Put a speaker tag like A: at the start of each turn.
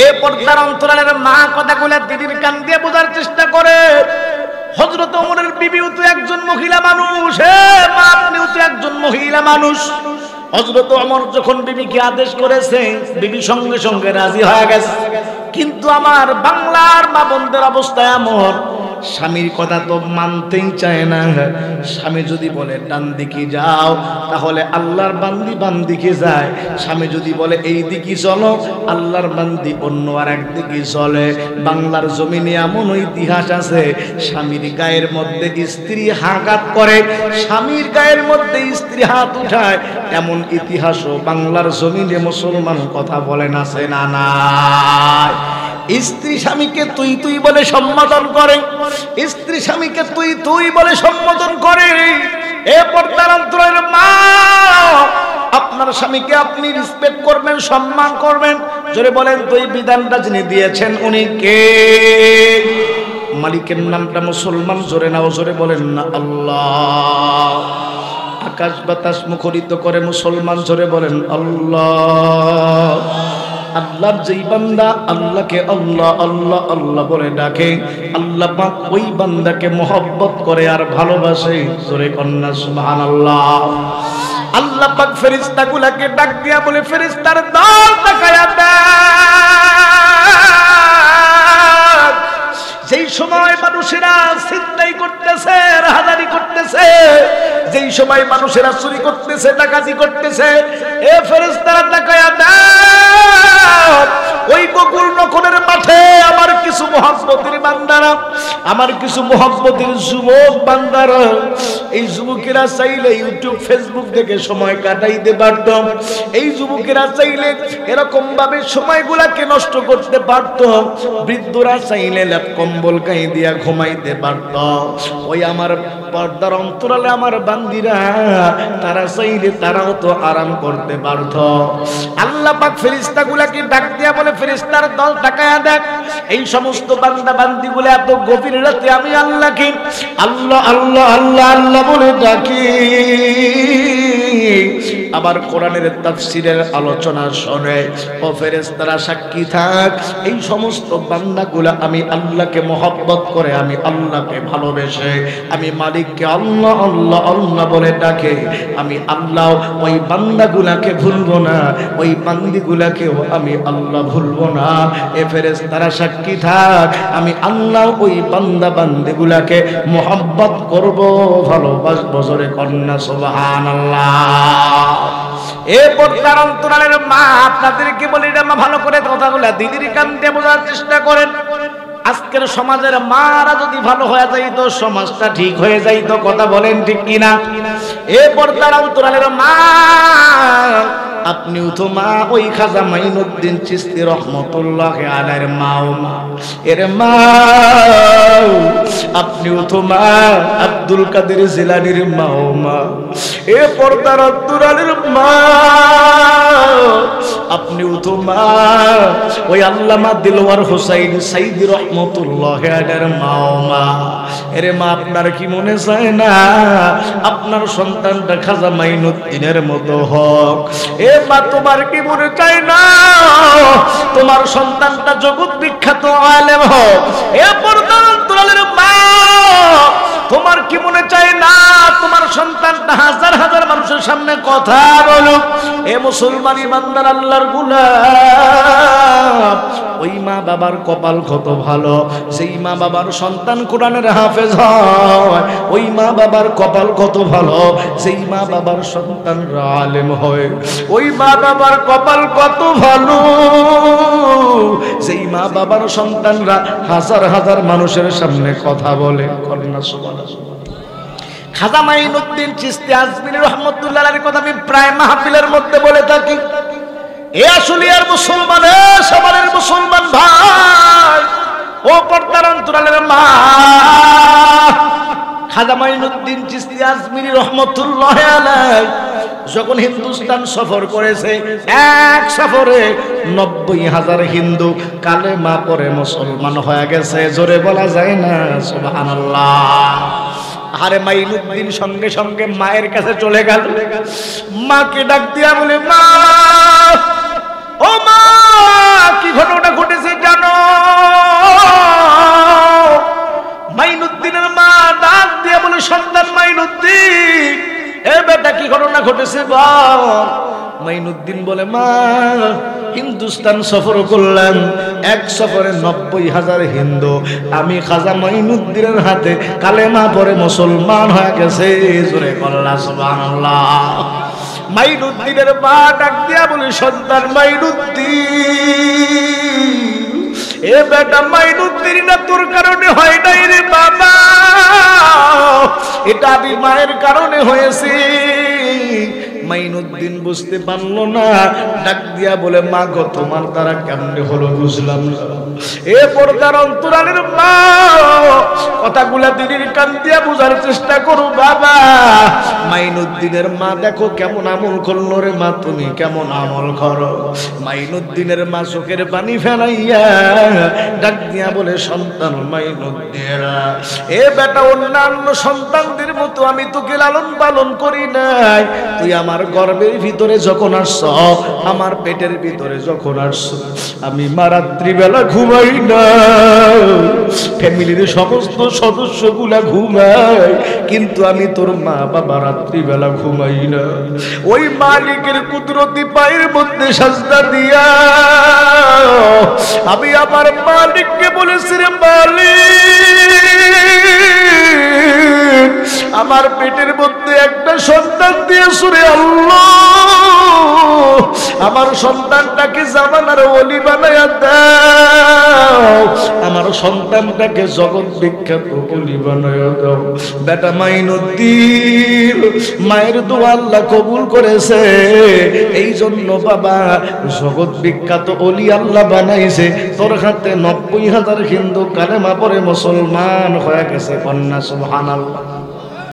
A: এ পর্দার অন্তরালের মা কথাগুলো দিদির কান দিয়ে বোঝার চেষ্টা করে। হযরত ওমরের বিবিও তো একজন মহিলা মানুষ, হে মা আপনিও তো একজন মহিলা মানুষ। হযরত ওমর যখন বিবিকে আদেশ করেছে, বিবি সঙ্গে সঙ্গে রাজি হয়ে গেছে। কিন্তু আমার বাংলার মা বোনদের অবস্থা এমন, স্বামীর কথা তো মানতেই চায় না। স্বামী যদি বলে ডান দিকে যাও, তাহলে আল্লাহর বান্দি বাম দিকে যায়। স্বামী যদি বলে এই দিকে চলো, আল্লাহর বান্দি অন্য আর একদিকে চলে। বাংলার জমিনে এমন ইতিহাস আছে, স্বামীর গায়ের মধ্যে স্ত্রী আঘাত করে, স্বামীর গায়ের মধ্যে স্ত্রী হাত উঠায়, এমন ইতিহাসও বাংলার জমিনে মুসলমান কথা বলেন আছে না নাই? স্ত্রী স্বামীকে তুই তুই বলে সম্বোধন করে, স্ত্রী স্বামীকে তুই তুই বলে সম্বোধন করে। এ পর্দার অন্তরের মা, আপনার স্বামীকে আপনি রেসপেক্ট করবেন, সম্মান করবেন। জোরে বলেন তো, এই বিধানটা যিনি দিয়েছেন উনি কে? মালিকের নামটা মুসলমান, জোরে নাও, জোরে বলেন না আল্লাহ। আকাশ বাতাস মুখরিত করে মুসলমান, জোরে বলেন আল্লাহ। আল্লাহর যেই বান্দা আল্লাহকে আল্লাহ আল্লাহ আল্লাহ বলে ডাকে, আল্লাহ পাক ওই বান্দাকে মহব্বত করে আর ভালোবাসে। জোরে কন্যা সুবহানাল্লাহ। আল্লাহ পাক ফেরেশতাগুলোকে ডাক দিয়া বলে, ফেরেশতার দল তাকায়া দেখ। যেই সময় মানুষেরা চিন্তাই করতেছে, রাহাজানি করতেছে, যেই সময় মানুষেরা চুরি করতেছে, ডাকাতি করতেছে, এ ফেরেশতারা তাকায়া দেখ। ওই বকুল নখনের মাঠে আমার কিছু মুহাব্বতের বান্দারা, আমার কিছু মুহাব্বতের যুবক বান্দারা, এই যুবকেরা চাইলে ইউটিউব ফেসবুক দেখে সময় কাটাইতে পারত। এই যুবকেরা চাইলে এরকম ভাবে সময়গুলাকে নষ্ট করতে পারত। বৃদ্ধরা চাইলে ল্যাপ কম্বল গায়ে দিয়া ঘুমাইতে পারত। ওই আমার পর্দার অন্তরালে আমার বান্দিরা, তারা চাইলে তারাও তো আরাম করতে পারত। আল্লাহ পাক ফেরেশতাগুলোকে ডাক দিয়া বলে, ফেরেশতার দল তাকায়া দেখ। এই সমস্ত বান্দা বান্দিগুলো এত গভীর রাতে আমি আল্লাহকে আল্লাহ আল্লাহ আল্লাহ আল্লাহ বলে ডাকি। আবার কোরআনের তাফসীরের আলোচনা শুনে, ও ফেরেশতারা সাক্ষী থাক, এই সমস্ত বান্দাগুলো আমি আল্লাহকে মহব্বত করে, আমি আল্লাহকে ভালোবেসে, আমি মালিককে আল্লাহ আল্লাহ আল্লাহ বলে ডাকে। আমি আল্লাহ ওই বান্দাগুলাকে ভুলবো না, ওই বান্দিগুলাকেও আমি আল্লাহ ভুলবো না। এ ফেরেশতারা সাক্ষী থাক, আমি আল্লাহ ওই বান্দা বান্দিগুলাকে মহব্বত করব, ভালোবাসবো। জোরে কন্যা সুবহানাল্লাহ। এ পর্দার অন্তরালের মা, আপনাদেরকে বলি না, ভালো করে কথাগুলা দিদির কান দিয়ে বোঝার চেষ্টা করেন। আজকের সমাজের মারা যদি ভালো হয়ে যাইতো, সমাজটা ঠিক হয়ে যাইতো। কথা বলেন ঠিক কিনা? এ পর্দার অন্তরালের মা, আপনিও তো মা ওই খাজা মাইনুদ্দিন চিশতি রহমতুল্লাহ আলাইহির মাও মা। এর মা, আপনিও তো মা আব্দুল কাদের জিলানীর মাও মা। এ পর্দার অন্তরালের মা, আপনিও তো মা ওই আল্লামা দিলওয়ার হোসাইন সাইদি রহমতুল্লাহ আলাইহির মাও মা। এর মা, আপনার কি মনে চায় না আপনার সন্তানটা খাজা মাইনুদ্দিনের মতো হোক? এ মা, তোমার কি মনে চায় না তোমার সন্তানটা জগৎ বিখ্যাত আলেম হোক? এ পর্দার অন্তরালের মা, তোমার কি মনে চায় না তোমার সন্তানটা হাজার হাজার মানুষের সামনে কথা বলুক? এ মুসলমান ইমানদার আল্লাহর গোলাম, ওই মা বাবার কপাল কত ভালো, সেই মা বাবার সন্তান কোরআনের হাফেজ হয়। ওই মা বাবার কপাল কত ভালো, সেই মা বাবার সন্তান আলেম হয়। ওই মা বাবার কপাল কত ভালো, সেই মা বাবার সন্তানরা হাজার হাজার মানুষের সামনে কথা বলে। কন্যা সুবহানাল্লাহ। খাজা মাইনুদ্দিন চিশতি আজমিরি রহমতুল্লাহ আলাইহির কথা আমি প্রায় মাহফিলের মধ্যে বলে থাকি। এ আসলিয়ার মুসলমান, এ সবারের মুসলমান ভাই, ও পর্দার অন্তরালের মা, খাজা মাইনুদ্দিন চিশতি আজমিরি রহমতুল্লাহ আলাইহি যখন হিন্দুস্তান সফর করেছে, এক সফরে 90,000 হিন্দু কালেমা পড়ে মুসলমান হয়ে গেছে। জোরে বলা যায় না সুবহানাল্লাহ। আরে মাইনুদ্দিন সঙ্গে সঙ্গে মায়ের কাছে চলে গেল, মাকে ডাক দিয়া বলে, মা ও মা, কি ঘটনা মাইনুদ্দিন বলে মা হিন্দুস্তান সফর করলাম, এক সফরে 90,000 হিন্দু আমি খাজা মাইনুদ্দিনের হাতে কালেমা পড়ে মুসলমান হয়ে গেছে। জোরে আল্লাহ সুবহানাল্লাহ। মাইনুদ্দিনের মা ডাক দিয়া বলে সন্তান মাইনুদ্দিন, এ বেটা মাইনুদ্দিন না তোর কারণে হয় নাই রে বাবা, এটা আমি মায়ের কারণে হয়েছে। মাইনুদ্দিন বুঝতে পারলো না, ডাক দিয়া বলে মা গো তোমার দ্বারা কেমনে হলো বুঝলাম না। এ পর্দার অন্তরালের মা কথাগুলা দিদির কান দিয়া বুঝার চেষ্টা করো বাবা। মাইনুদ্দিনের মা দেখো কেমন আমল করলো রে মা, তুমি কেমন আমল করো। মাইনুদ্দিনের মা চোখের পানি ফেলাইয়া ডাক দিয়া বলে সন্তান মাইনুদ্দিন, এ বেটা অন্যান্য সন্তানদের মতো আমি তোকে লালন পালন করি নাই, তুই আমার গর্ভের ভিতরে যখন আসছ, আমার পেটের ভিতরে যখন আসছ, আমি মা রাত্রিবেলা ঘুমাই না, ফ্যামিলির সমস্ত সদস্যগুলা ঘুমায়, কিন্তু আমি তোর মা বাবা রাত্রিবেলা ঘুমাই না। ওই মালিকের কুদরতি পায়ের মধ্যে সাজদা দিয়া আমি আমার মালিককে বলেছি রে মালিক আমার পেটের মধ্যে একটা সন্তান দিয়েছ রে আল্লাহ, আমার সন্তানটাকে জামানার ওলি বানায়া দাও, আমার সন্তানটাকে জগৎ বিখ্যাত ওলি বানায়া দাও। বেটা মাইনুদ্দিন মায়ের দোয়া আল্লাহ কবুল করেছে, এই জন্য বাবা জগৎ বিখ্যাত ওলি আল্লাহ বানাইছে। তোর হাতে 90,000 হিন্দু কালেমা পড়ে মুসলমান হয়ে গেছে। কন্যা সুবহানাল্লাহ।